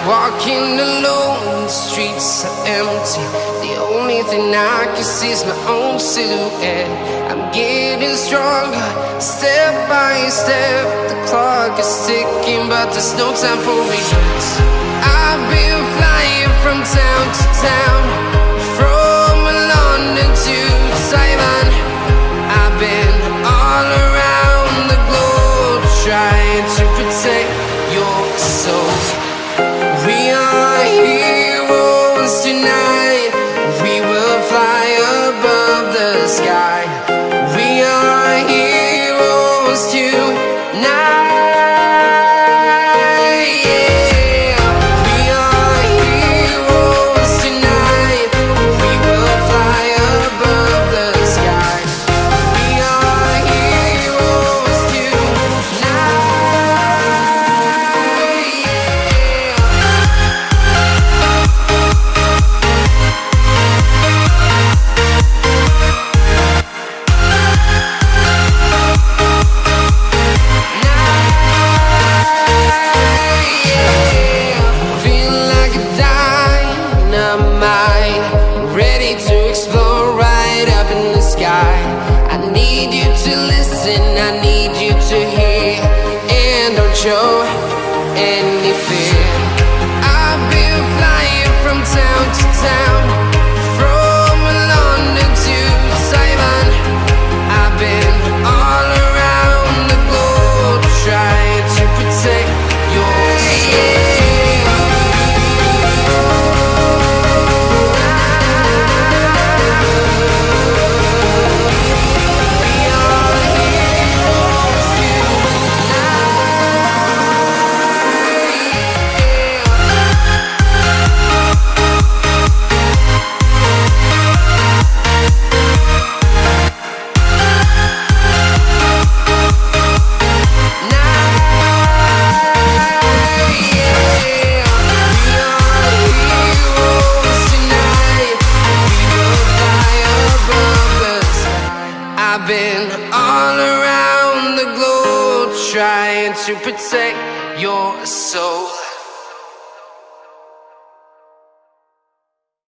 Walking alone, the streets are empty. The only thing I can see is my own silhouette. I'm getting stronger, step by step. The clock is ticking, but there's no time for regrets. I've been flying from town to town, from London to Taiwan. I've been all around the globe, trying to protect your soul. We are heroes tonight. We will fly above the sky. We are heroes tonight. Yeah. We are heroes tonight. We will fly above the sky. We are heroes tonight. I need you to listen, I need you to hear, and don't show any fear. I've been flying from town to town, from London to Taiwan. I've been all around the globe, trying to protect your soul. I've been all around the globe, trying to protect your soul.